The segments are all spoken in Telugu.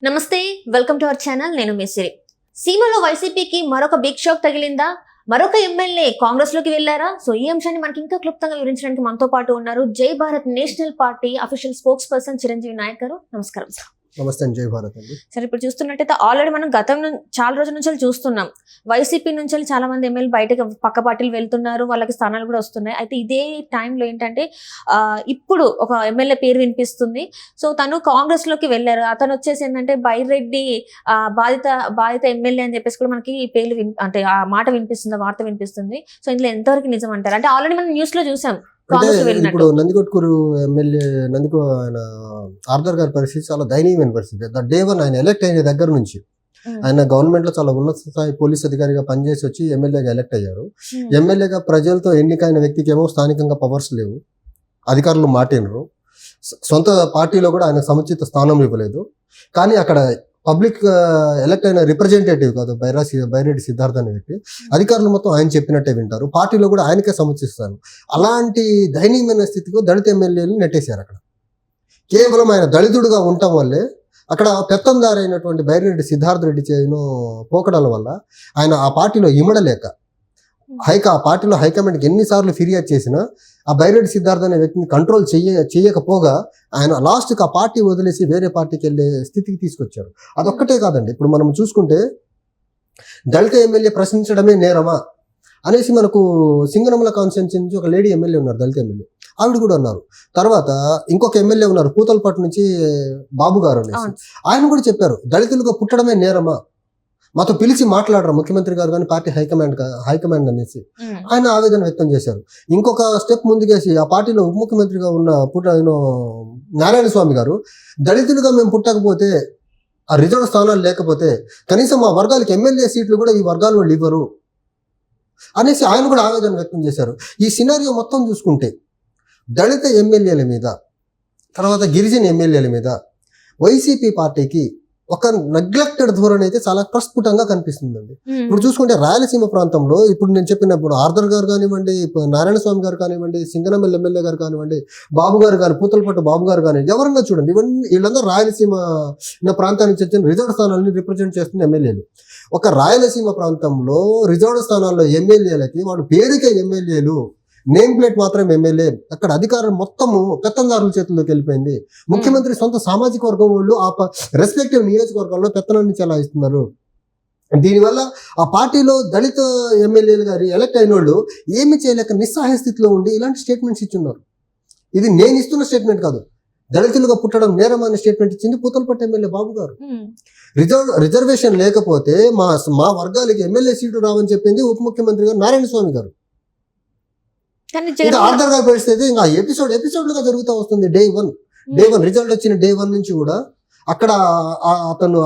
నమస్తే, వెల్కమ్ టు అవర్ ఛానల్. నేను మిసిరి. సీమలో వైసీపీకి మరొక బిగ్ షాక్ తగిలిందా? మరొక ఎమ్మెల్యే కాంగ్రెస్ లోకి వెళ్లారా? సో ఈ అంశాన్ని మనకి ఇంకా క్లుప్తంగా వివరించడానికి మనతో పాటు ఉన్నారు Jai Bharat national Party official spokesperson Chiranjeevi Naik garu. నమస్కారం సార్. నమస్తే, జై భారత్ అండి. సరే, ఇప్పుడు చూస్తున్నట్టయితే ఆల్రెడీ మనం గతం చాలా రోజుల నుంచి చూస్తున్నాం, వైసీపీ నుంచి చాలా మంది ఎమ్మెల్యే బయటకు పక్క పార్టీలు వెళ్తున్నారు, వాళ్ళకి స్థానాలు కూడా వస్తున్నాయి. అయితే ఇదే టైంలో ఏంటంటే ఇప్పుడు ఒక ఎమ్మెల్యే పేరు వినిపిస్తుంది. సో తను కాంగ్రెస్ లోకి వెళ్ళారు. అతను వచ్చేసి ఏంటంటే బైరెడ్డి బాధిత ఎమ్మెల్యే అని చెప్పేసి కూడా మనకి ఈ పేర్లు అంటే ఆ మాట వినిపిస్తుంది, వార్త వినిపిస్తుంది. సో ఇందులో ఎంతవరకు నిజం అంటారు? అంటే ఆల్రెడీ మనం న్యూస్ లో చూసాం. అంటే ఇప్పుడు నందికొట్కూరు ఎమ్మెల్యే ఆయన ఆర్థర్ గారి పరిస్థితి చాలా దయనీయమైన పరిస్థితి. డే వన్ ఆయన ఎలక్ట్ అయిన దగ్గర నుంచి ఆయన గవర్నమెంట్ లో చాలా ఉన్నత స్థాయి పోలీస్ అధికారిగా పనిచేసి వచ్చి ఎమ్మెల్యేగా ఎలక్ట్ అయ్యారు. ఎమ్మెల్యేగా ప్రజలతో ఎన్నికైన వ్యక్తికి ఏమో స్థానికంగా పవర్స్ లేవు, అధికారులు మాటినరు, సొంత పార్టీలో కూడా ఆయన సముచిత స్థానం ఇవ్వలేదు. కానీ అక్కడ పబ్లిక్ ఎలక్ట్ అయిన రిప్రజెంటేటివ్ కాదు బైరెడ్డి సిద్ధార్థ అనే వ్యక్తి, అధికారులు మొత్తం ఆయన చెప్పినట్టే వింటారు, పార్టీలో కూడా ఆయనకే సముచిస్తారు. అలాంటి దయనీయమైన స్థితికి దళిత ఎమ్మెల్యేలు నెట్టేశారు. అక్కడ కేవలం ఆయన దళితుడుగా ఉండటం వల్లే అక్కడ పెత్తందారు అయినటువంటి బైరెడ్డి సిద్ధార్థ రెడ్డి చేయను పోకడాల వల్ల ఆయన ఆ పార్టీలో ఇమడలేక ఆ పార్టీలో హైకమాండ్కి ఎన్నిసార్లు ఫిర్యాదు చేసినా ఆ బైరెడ్డి సిద్ధార్థ అనే వ్యక్తిని కంట్రోల్ చేయకపోగా ఆయన లాస్ట్కి ఆ పార్టీ వదిలేసి వేరే పార్టీకి వెళ్ళే స్థితికి తీసుకొచ్చారు. అదొక్కటే కాదండి, ఇప్పుడు మనం చూసుకుంటే దళిత ఎమ్మెల్యే ప్రశ్నించడమే నేరమా అనేసి మనకు సింగనమల కాన్స్టిట్యున్సీ నుంచి ఒక లేడీ ఎమ్మెల్యే ఉన్నారు, దళిత ఎమ్మెల్యే, ఆవిడ కూడా ఉన్నారు. తర్వాత ఇంకొక ఎమ్మెల్యే ఉన్నారు పూతలపట్టు నుంచి బాబు గారు అనేసి, ఆయన కూడా చెప్పారు దళితులుగా పుట్టడమే నేరమా, మాతో పిలిచి మాట్లాడరు ముఖ్యమంత్రి గారు కానీ పార్టీ హైకమాండ్ అనేసి ఆయన ఆవేదన వ్యక్తం చేశారు. ఇంకొక స్టెప్ ముందుకేసి ఆ పార్టీలో ఉప ముఖ్యమంత్రిగా ఉన్న నారాయణ స్వామి గారు దళితులుగా మేము పుట్టకపోతే, ఆ రిజర్వ్ స్థానాలు లేకపోతే కనీసం మా వర్గాలకు ఎమ్మెల్యే సీట్లు కూడా ఈ వర్గాల వాళ్ళు ఇవ్వరు అనేసి ఆయన కూడా ఆవేదన వ్యక్తం చేశారు. ఈ సినారియో మొత్తం చూసుకుంటే దళిత ఎమ్మెల్యేల మీద, తర్వాత గిరిజన ఎమ్మెల్యేల మీద వైసీపీ పార్టీకి ఒక నెగ్లెక్టెడ్ ధోరణి అయితే చాలా ప్రస్ఫుటంగా కనిపిస్తుందండి. ఇప్పుడు చూసుకుంటే రాయలసీమ ప్రాంతంలో ఇప్పుడు నేను చెప్పినప్పుడు ఆర్థర్ గారు కానివ్వండి, నారాయణ స్వామి గారు కానివ్వండి, సింగనమల్ ఎమ్మెల్యే గారు కానివ్వండి, బాబు గారు కానీ, పూతలపట్టు బాబు గారు కానీ, ఎవరన్నా చూడండి, వీళ్ళందరూ రాయలసీమ ప్రాంతానికి వచ్చిన రిజర్వ్ స్థానాలని రిప్రజెంట్ చేస్తున్న ఎమ్మెల్యేలు. ఒక రాయలసీమ ప్రాంతంలో రిజర్వ్ స్థానాల్లో ఎమ్మెల్యేలకి వాళ్ళు పేరుకే ఎమ్మెల్యేలు, నేమ్ ప్లేట్ మాత్రం ఎమ్మెల్యే, అక్కడ అధికారం మొత్తము పెత్తందారుల చేతుల్లోకి వెళ్ళిపోయింది. ముఖ్యమంత్రి సొంత సామాజిక వర్గం వాళ్ళు ఆ రెస్పెక్టివ్ నియోజకవర్గాల్లో పెత్తనాన్ని చెలాయిస్తున్నారు. దీనివల్ల ఆ పార్టీలో దళిత ఎమ్మెల్యేలు గారు ఎలక్ట్ అయిన వాళ్ళు ఏమి చేయలేక నిస్సహాయ స్థితిలో ఉండి ఇలాంటి స్టేట్మెంట్స్ ఇచ్చున్నారు. ఇది నేను ఇస్తున్న స్టేట్మెంట్ కాదు, దళితులుగా పుట్టడం నేరం అనే స్టేట్మెంట్ ఇచ్చింది పూతలపట్టు ఎమ్మెల్యే బాబు గారు. రిజర్వేషన్ లేకపోతే మా వర్గాలకి ఎమ్మెల్యే సీటు రావని చెప్పింది ఉప ముఖ్యమంత్రి గారు నారాయణ స్వామి గారు. ఇంకా ఆర్థర్ గారి పరిస్థితి ఇంకా ఎపిసోడ్లుగా జరుగుతూ వస్తుంది. డే వన్ రిజల్ట్ వచ్చిన డే వన్ నుంచి కూడా అక్కడ అతను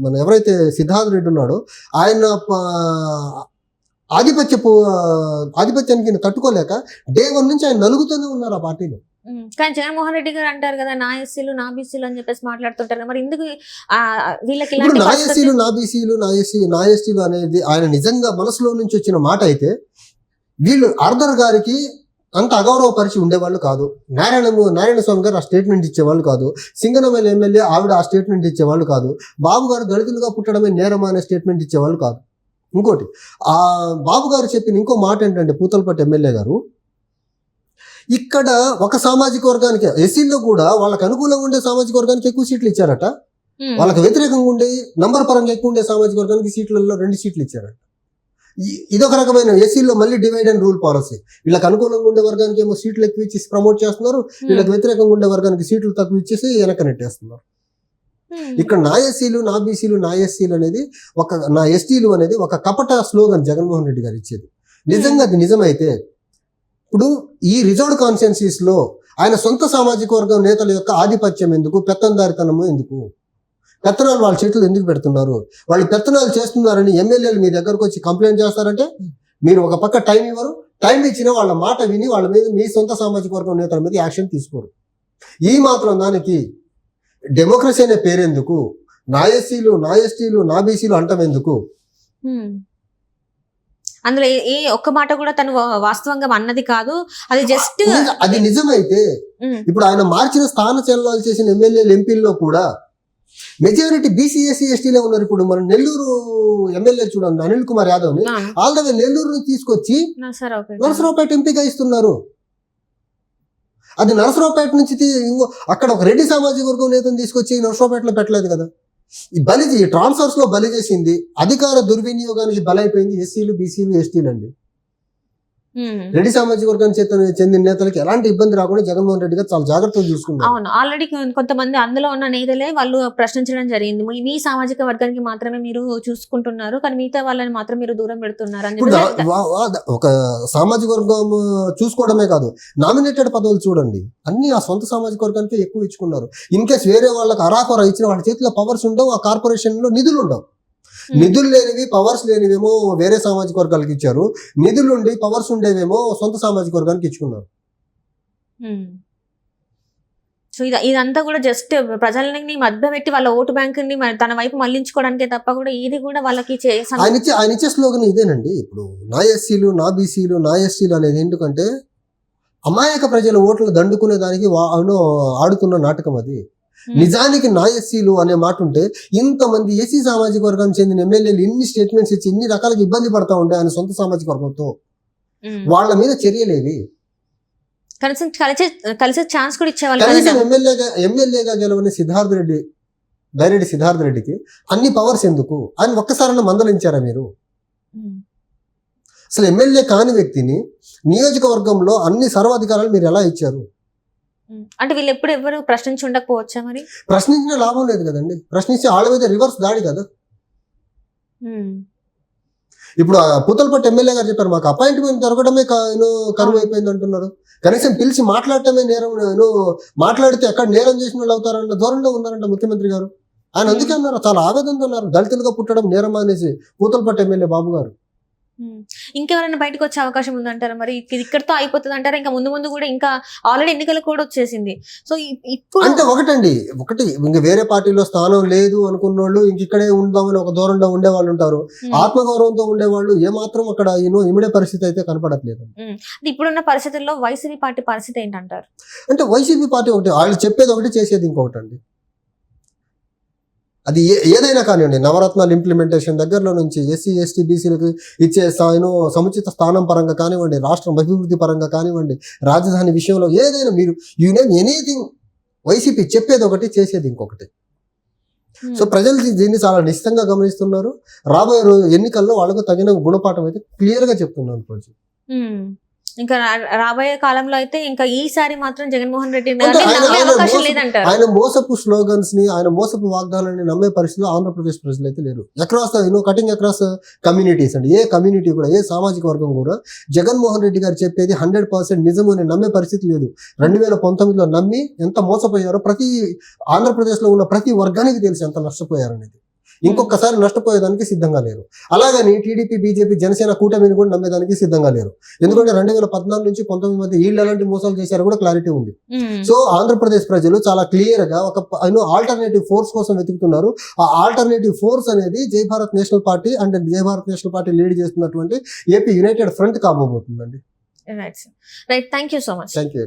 మన ఎవరైతే సిద్ధార్థ రెడ్డి ఉన్నాడో ఆయన ఆధిపత్యానికి తట్టుకోలేక డే వన్ నుంచి ఆయన నలుగుతూనే ఉన్నారు ఆ పార్టీలో. కానీ జగన్మోహన్ రెడ్డి గారు అంటారు కదా, నా ఎస్సీలు నా బీసీలు అని చెప్పేసి మాట్లాడుతుంటారు. మరి ఎందుకు వీళ్ళకి నా ఎస్సీలు నా బీసీలు నా ఎస్టీలు అనేది ఆయన నిజంగా మనసులో నుంచి వచ్చిన మాట అయితే వీళ్ళు ఆర్థర్ గారికి అంత అగౌరవపరిచి ఉండేవాళ్ళు కాదు. నారాయణ స్వామి గారు ఆ స్టేట్మెంట్ ఇచ్చేవాళ్ళు కాదు. సింగనమల ఎమ్మెల్యే ఆవిడ ఆ స్టేట్మెంట్ ఇచ్చేవాళ్ళు కాదు. బాబు గారు దళితులుగా పుట్టడమే నేరమా అనే స్టేట్మెంట్ ఇచ్చేవాళ్ళు కాదు. ఇంకోటి ఆ బాబు గారు చెప్పిన ఇంకో మాట ఏంటంటే పూతలపట్టు ఎమ్మెల్యే గారు, ఇక్కడ ఒక సామాజిక వర్గానికి ఎస్సీల్లో కూడా వాళ్ళకి అనుకూలంగా ఉండే సామాజిక వర్గానికి ఎక్కువ సీట్లు ఇచ్చారట, వాళ్ళకి వ్యతిరేకంగా ఉండే నంబర్ పరంగా ఎక్కువ ఉండే సామాజిక వర్గానికి సీట్లలో 2 సీట్లు ఇచ్చారట. ఇదొక రకమైన ఎస్సీలో మళ్ళీ డివైడ్ అండ్ రూల్ పాలసీ. వీళ్ళకి అనుకూలంగా ఉండే వర్గానికి ఏమో సీట్లు ఎక్కువ ఇచ్చేసి ప్రమోట్ చేస్తున్నారు, వీళ్ళకి వ్యతిరేకంగా ఉండే వర్గానికి సీట్లు తక్కువ ఇచ్చేసి వెనక నెట్టేస్తున్నారు. ఇక్కడ నా ఎస్సీలు నా బీసీలు నా ఎస్సీలు అనేది నా ఎస్టీలు అనేది ఒక కపట స్లోగన్ జగన్మోహన్ రెడ్డి గారు ఇచ్చేది. నిజంగా అది నిజమైతే ఇప్పుడు ఈ రిజర్వ్డ్ కాన్స్టిట్యున్సీస్ లో ఆయన సొంత సామాజిక వర్గం నేతల యొక్క ఆధిపత్యం ఎందుకు, పెత్తందారితనము ఎందుకు, పెత్తనాలు వాళ్ళ చేతులు ఎందుకు పెడుతున్నారు, వాళ్ళు పెత్తనాలు చేస్తున్నారని ఎమ్మెల్యేలు మీ దగ్గరకు వచ్చి కంప్లైంట్ చేస్తారంటే మీరు ఒక పక్క టైం ఇవ్వరు, టైం ఇచ్చినా వాళ్ళ మాట విని వాళ్ళ మీద మీ సొంత సామాజిక వర్గం నేతల మీద యాక్షన్ తీసుకోరు. ఈ మాత్రం దానికి డెమోక్రసీ అనే పేరెందుకు, నా ఎస్సీలు నా ఎస్టీలు నా బీసీలు అంటాం ఎందుకు? అందులో ఏ ఒక్క మాట కూడా తను వాస్తవంగా అన్నది కాదు, అది జస్ట్ అది నిజమైతే ఇప్పుడు ఆయన మార్చిన స్థాన చలనాలు చేసిన ఎమ్మెల్యేలు ఎంపీల్లో కూడా మెజారిటీ బీసీ ఎస్సీ ఎస్టీలే ఉన్నారు. ఇప్పుడు మన నెల్లూరు ఎమ్మెల్యే చూడండి, అనిల్ కుమార్ యాదవ్ ని ఆల్ ద వే నెల్లూరు తీసుకొచ్చి నరసరావుపేట ఎంపీగా ఇస్తున్నారు. అది నరసరావుపేట నుంచి అక్కడ ఒక రెడ్డి సామాజిక వర్గం నేతను తీసుకొచ్చి నరసరావుపేటలో పెట్టలేదు కదా. ఈ ట్రాన్స్ఫర్స్ లో బలి చేసింది, అధికార దుర్వినియోగానికి బలైపోయింది ఎస్సీలు, బీసీలు, ఎస్టీలు అండి. రెడ్డి సామాజిక వర్గానికి చెందిన నేతలకి ఎలాంటి ఇబ్బంది రాకుండా జగన్మోహన్ రెడ్డి గారు చాలా జాగ్రత్తగా చూసుకున్నారు. అవును, ఆల్రెడీ కొంతమంది అందులో ఉన్న నేతలే వాళ్ళు ప్రశ్నించడం జరిగింది. మీ సామాజిక వర్గానికి మాత్రమే మీరు చూసుకుంటున్నారు, కానీ మిగతా వాళ్ళని మాత్రం మీరు దూరం పెడుతున్నారు అని చెప్పి. ఒక సామాజిక వర్గం చూసుకోవడమే కాదు, నామినేటెడ్ పదవులు చూడండి, అన్ని ఆ సొంత సామాజిక వర్గానికి ఎక్కువ ఇచ్చుకున్నారు. ఇన్ కేసు వేరే వాళ్ళకి అరాకొర ఇచ్చిన వాళ్ళ చేతిలో పవర్స్ ఉండవు, ఆ కార్పొరేషన్ లో నిధులు ఉండవు. నిధులు లేనివి, పవర్స్ లేనివేమో వేరే సామాజిక వర్గాలకు ఇచ్చారు, నిధులు ఉండి పవర్స్ ఉండేవేమో సొంత సామాజిక వర్గానికి ఇచ్చుకున్నారు. సో ఇదంతా కూడా జస్ట్ ప్రజలని మధ్యపెట్టి వాళ్ళ ఓటు బ్యాంక్ ని తన వైపు మళ్లించుకోవడానికే తప్ప కూడా ఇది కూడా వాళ్ళకి ఆయన ఇచ్చే స్లోగన్ ఇదేనండి. ఇప్పుడు నా ఎస్సీలు, నా బీసీలు, నా ఎస్సీలు అనేది ఎందుకంటే అమాయక ప్రజల ఓట్లు దండుకునే దానికి ఆడుతున్న నాటకం అది. నిజానికి నా ఎస్సీలు అనే మాట ఉంటే ఇంతమంది ఎస్సీ సామాజిక వర్గానికి చెందిన ఎమ్మెల్యేలు ఇన్ని స్టేట్మెంట్స్ ఇచ్చి ఇన్ని రకాలుగా ఇబ్బంది పడతా ఉంటే ఆయన సొంత సామాజిక వర్గంతో వాళ్ళ మీద చర్యలేవి. కలిసే ఛాన్స్ కూడా ఇచ్చేవాళ్ళు. కనీసం ఎమ్మెల్యేగా గెలవని బైరెడ్డి సిద్ధార్థ రెడ్డికి అన్ని పవర్స్ ఎందుకు ఆయన ఒక్కసారన్నా మందలించారా మీరు? అసలు ఎమ్మెల్యే కాని వ్యక్తిని నియోజకవర్గంలో అన్ని సర్వాధికారాలు మీరు ఎలా ఇచ్చారు? అంటే వీళ్ళు ఎప్పుడు ఎవరు ప్రశ్నించి ఉండకపోవచ్చా? మరి ప్రశ్నించిన లాభం లేదు కదండి, ప్రశ్నించి వాళ్ళ మీద రివర్స్ దాడి కదా. ఇప్పుడు పుతల్పట్టు ఎమ్మెల్యే గారు చెప్పారు, మాకు అపాయింట్మెంట్ దొరకడమే కరువు అయిపోయింది అంటున్నారు. కనీసం పిలిచి మాట్లాడటమే నేరం, మాట్లాడితే ఎక్కడ నేరం చేసిన వాళ్ళు అవుతారన్న ధోరణిలో ఉన్నారంట ముఖ్యమంత్రి గారు. ఆయన అందుకే అన్నారు, చాలా ఆవేదనతో ఉన్నారు, దళితులుగా పుట్టడం నేరం అనేసి పుతల్పట్టు ఎమ్మెల్యే బాబు గారు. ఇంకెవరైనా బయటకు వచ్చే అవకాశం ఉందంటారా? మరి ఇక్కడితో అయిపోతుంది అంటారా? ఇంకా ముందు ముందు కూడా ఇంకా ఆల్రెడీ ఎన్నికలు కూడా వచ్చేసింది. సో ఇప్పుడు అంటే ఒకటి ఇంకా వేరే పార్టీలో స్థానం లేదు అనుకున్న వాళ్ళు ఇంక ఇక్కడే ఉందామని ఒక దూరంలో ఉండే వాళ్ళు ఉంటారు. ఆత్మగౌరవంతో ఉండేవాళ్ళు ఏమాత్రం అక్కడ ఇమిడే పరిస్థితి అయితే కనపడట్లేదు. ఇప్పుడున్న పరిస్థితుల్లో వైసీపీ పార్టీ పరిస్థితి ఏంటంటారు? అంటే వైసీపీ పార్టీ ఒకటి, వాళ్ళు చెప్పేది ఒకటి చేసేది ఇంకొకటి అండి. అది ఏదైనా కానివ్వండి, నవరత్నాలు ఇంప్లిమెంటేషన్ దగ్గరలో నుంచి ఎస్సీ ఎస్టీ బీసీలకు ఇచ్చే సముచిత స్థానం పరంగా కానివ్వండి, రాష్ట్రం అభివృద్ధి పరంగా కానివ్వండి, రాజధాని విషయంలో ఏదైనా మీరు ఎనీథింగ్ వైసీపీ చెప్పేది ఒకటి చేసేది ఇంకొకటి. సో ప్రజలు దీన్ని చాలా నిశ్చితంగా గమనిస్తున్నారు. రాబోయే ఎన్నికల్లో వాళ్ళకు తగిన గుణపాఠం అయితే క్లియర్ గా చెప్తున్నాను ప్రజలు. ఇంకా రాబోయే కాలంలో అయితే ఇంకా ఈసారి మాత్రం జగన్మోహన్ రెడ్డి ఆయన మోసపు స్లోగన్స్ ని, ఆయన మోసపు వాగ్దానాన్ని నమ్మే పరిస్థితిలో ఆంధ్రప్రదేశ్ ప్రజలు అయితే లేరు. అక్రాస్ కటింగ్ అక్రాస్ కమ్యూనిటీస్ అండి, ఏ కమ్యూనిటీ కూడా, ఏ సామాజిక వర్గం కూడా జగన్మోహన్ రెడ్డి గారు చెప్పేది 100% నిజము అని నమ్మే పరిస్థితి లేదు. 2019లో నమ్మి ఎంత మోసపోయారో ఆంధ్రప్రదేశ్ లో ఉన్న ప్రతి వర్గానికి తెలిసి ఎంత నష్టపోయారనేది. ఇంకొకసారి నష్టపోయేదానికి సిద్ధంగా లేరు. అలాగని టీడీపీ, బీజేపీ, జనసేన కూటమిని కూడా నమ్మేదానికి సిద్ధంగా లేరు. ఎందుకంటే 2014 నుంచి 19 మధ్య వీళ్ళు ఎలాంటి మోసాలు చేశారో కూడా క్లారిటీ ఉంది. సో ఆంధ్రప్రదేశ్ ప్రజలు చాలా క్లియర్ గా ఒక ఆల్టర్నేటివ్ ఫోర్స్ కోసం వెతుకుతున్నారు. ఆ ఆల్టర్నేటివ్ ఫోర్స్ అనేది జై భారత్ నేషనల్ పార్టీ అంటే Jai Bharat national party lead చేస్తున్నటువంటి ఏపీ యునైటెడ్ ఫ్రంట్ కాబోతుందండి. Right, thank you so much. Thank you.